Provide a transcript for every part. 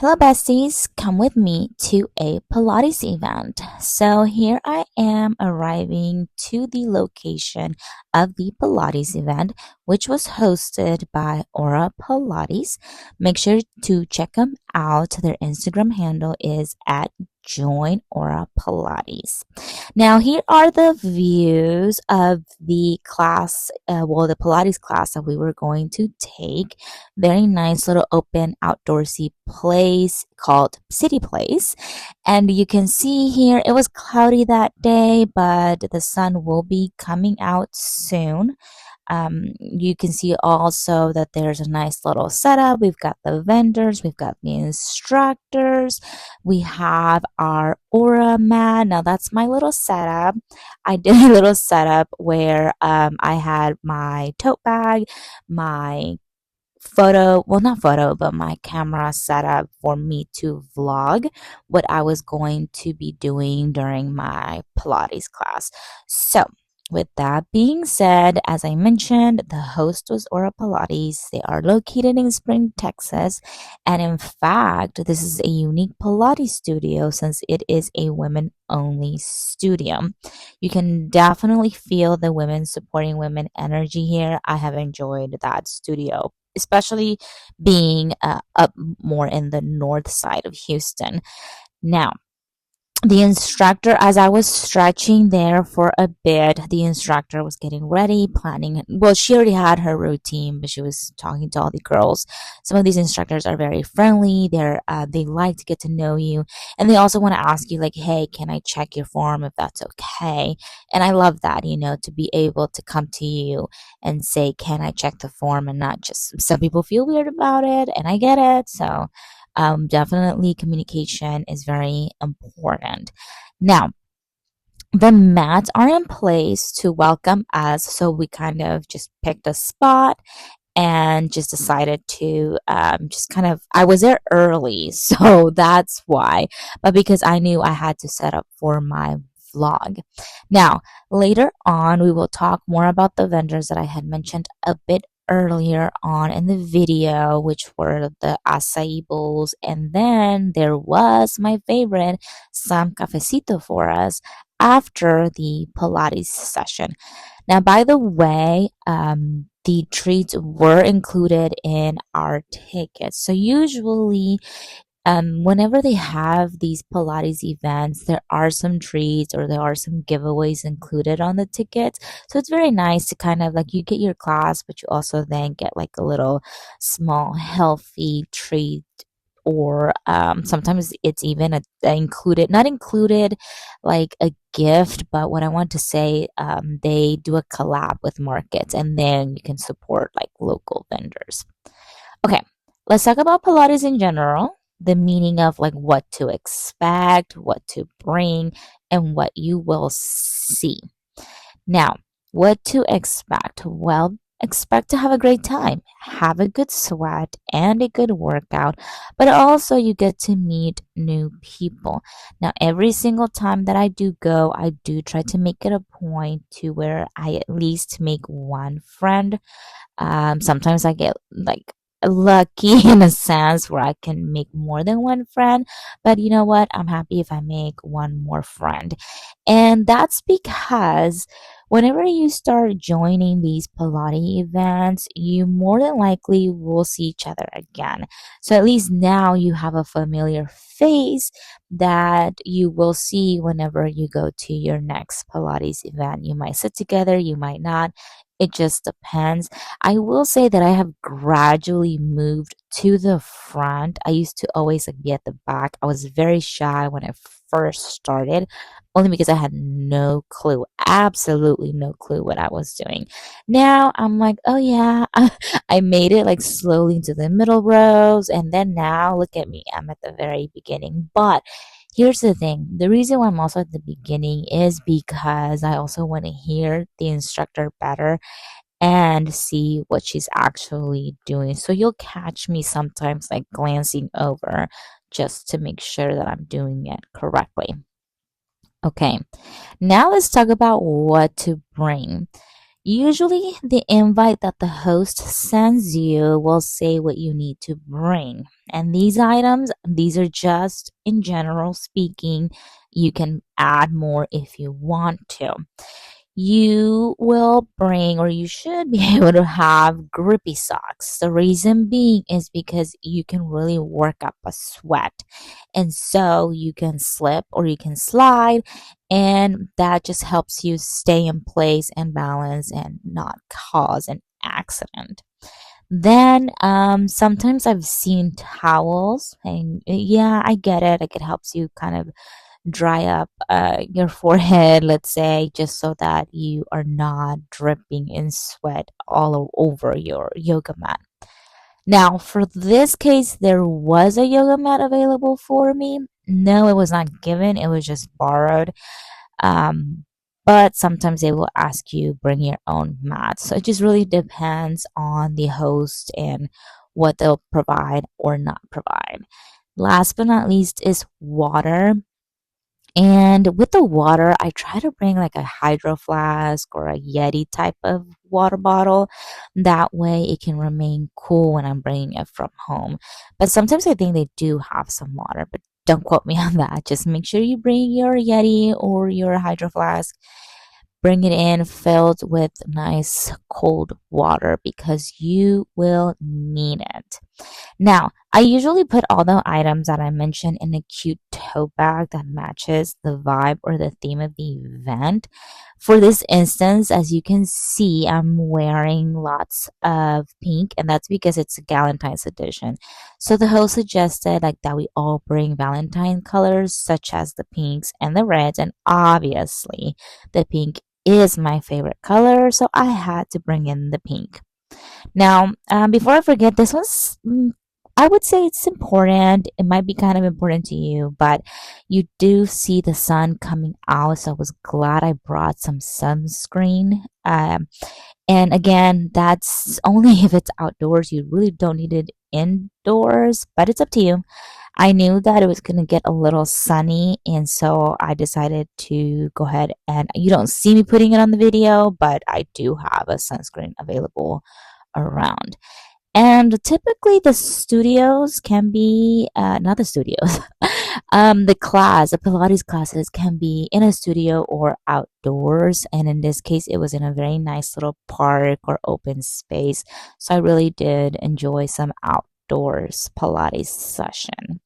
Hello, besties. Come with me to a Pilates event. So, here I am arriving to the location of the Pilates event, which was hosted by Aura Pilates. Make sure to check them out. Their Instagram handle is at Join Aura Pilates. Now, here are the views of the class, the Pilates class that we were going to take. Very nice little open outdoorsy place called City Place. And you can see here it was cloudy that day, but the sun will be coming out soon. You can see also that there's a nice little setup. We've got the vendors, we've got the instructors, we have our aura mat. Now that's my little setup. I did a little setup where I had my tote bag, my not photo, but my camera set up for me to vlog what I was going to be doing during my Pilates class. So, with that being said, as I mentioned, the host was Aura Pilates. They are located in Spring, Texas. And in fact, this is a unique Pilates studio since it is a women only studio. You can definitely feel the women supporting women energy here. I have enjoyed that studio, especially being up more in the north side of Houston. Now, the instructor, as I was stretching there for a bit, the instructor was getting ready, planning. Well, she already had her routine, but she was talking to all the girls. Some of these instructors are very friendly. They like to get to know you, and they also want to ask you like, "Hey, can I check your form if that's okay?" And I love that, to be able to come to you and say, "Can I check the form?" and not just. Some people feel weird about it, and I get it. So definitely communication is very important. Now, the mats are in place to welcome us, so we kind of just picked a spot and just decided to just kind of. I was there early, so that's why. But because I knew I had to set up for my vlog. Now, later on, we will talk more about the vendors that I had mentioned a bit earlier on in the video, which were the acai bowls. And then there was my favorite, some cafecito for us after the Pilates session. Now, by the way, the treats were included in our tickets. So usually whenever they have these Pilates events, there are some treats or there are some giveaways included on the tickets. So it's very nice to kind of like you get your class, but you also then get like a little small healthy treat. Or sometimes it's even not included like a gift, but what I want to say, they do a collab with markets and then you can support like local vendors. Okay, let's talk about Pilates in general, the meaning of like what to expect, what to bring, and what you will see. Now, what to expect? Well, expect to have a great time, have a good sweat, and a good workout, but also you get to meet new people. Now, every single time that I do go, I do try to make it a point to where I at least make one friend. Sometimes I get like lucky in a sense where I can make more than one friend, but you know what? I'm happy if I make one more friend. And that's because whenever you start joining these Pilates events, you more than likely will see each other again. So at least now you have a familiar face that you will see whenever you go to your next Pilates event. You might sit together, you might not. It just depends. I will say that I have gradually moved to the front. I used to always like be at the back. I was very shy when I first started, only because I had no clue, absolutely no clue what I was doing. Now I'm like, oh yeah, I made it like slowly into the middle rows, and then now look at me, I'm at the very beginning. But here's the thing, the reason why I'm also at the beginning is because I also want to hear the instructor better and see what she's actually doing. So you'll catch me sometimes like glancing over just to make sure that I'm doing it correctly. Okay, now let's talk about what to bring. Usually, the invite that the host sends you will say what you need to bring. And these items, these are just in general speaking. You can add more if you want to. You will bring, or you should be able to have grippy socks. The reason being is because you can really work up a sweat. And so you can slip or you can slide, and that just helps you stay in place and balance and not cause an accident. Then sometimes I've seen towels, and yeah, I get it. Like it helps you kind of dry up your forehead, let's say, just so that you are not dripping in sweat over your yoga mat. Now, for this case, there was a yoga mat available for me. No, it was not given, it was just borrowed. Um, but sometimes they will ask you bring your own mat. So it just really depends on the host and what they'll provide or not provide. Last but not least is water. And with the water, I try to bring like a hydro flask or a Yeti type of water bottle. That way it can remain cool when I'm bringing it from home. But sometimes I think they do have some water, but don't quote me on that. Just make sure you bring your Yeti or your hydro flask. Bring it in filled with nice cold water because you will need it. Now, I usually put all the items that I mentioned in a cute tote bag that matches the vibe or the theme of the event. For this instance, as you can see, I'm wearing lots of pink, and that's because it's a Valentine's edition. So the host suggested like that we all bring Valentine colors such as the pinks and the reds, and obviously the pink is my favorite color, so I had to bring in the pink. Now, before I forget, this one's, I would say it's important. It might be kind of important to you, but you do see the sun coming out, so I was glad I brought some sunscreen. And again, that's only if it's outdoors. You really don't need it indoors, but it's up to you. I knew that it was going to get a little sunny, and so I decided to go ahead and you don't see me putting it on the video, but I do have a sunscreen available around. And typically, the studios can be not the studios. The Pilates classes can be in a studio or outdoors. And in this case, it was in a very nice little park or open space. So I really did enjoy some outdoors Pilates session.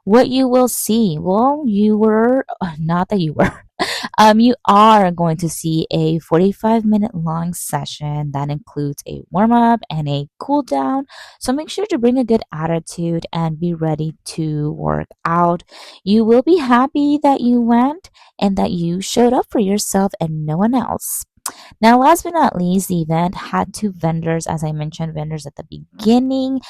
What you will see, well, you were not that you were. You are going to see a 45-minute long session that includes a warm up and a cool down. So make sure to bring a good attitude and be ready to work out. You will be happy that you went and that you showed up for yourself and no one else. Now, last but not least, the event had two vendors, as I mentioned, vendors at the beginning.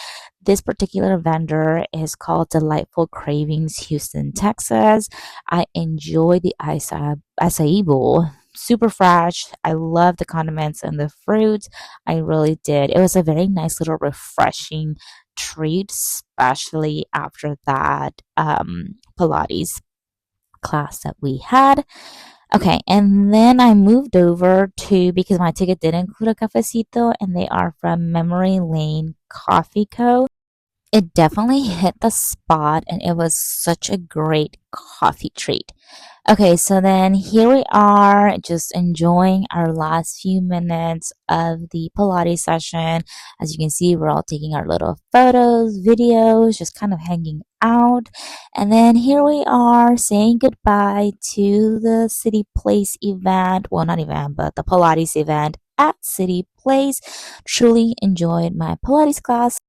This particular vendor is called Delightful Cravings, Houston, Texas. I enjoy the acai bowl. Super fresh. I love the condiments and the fruits. I really did. It was a very nice little refreshing treat, especially after that Pilates class that we had. Okay, and then I moved over to because my ticket did include a cafecito, and they are from Memory Lane Coffee Co. It definitely hit the spot, and it was such a great coffee treat. Okay, so then here we are, just enjoying our last few minutes of the Pilates session. As you can see, we're all taking our little photos, videos, just kind of hanging out. And then here we are saying goodbye to the City Place event. Well, not event, but the Pilates event at City Place. Truly enjoyed my Pilates class.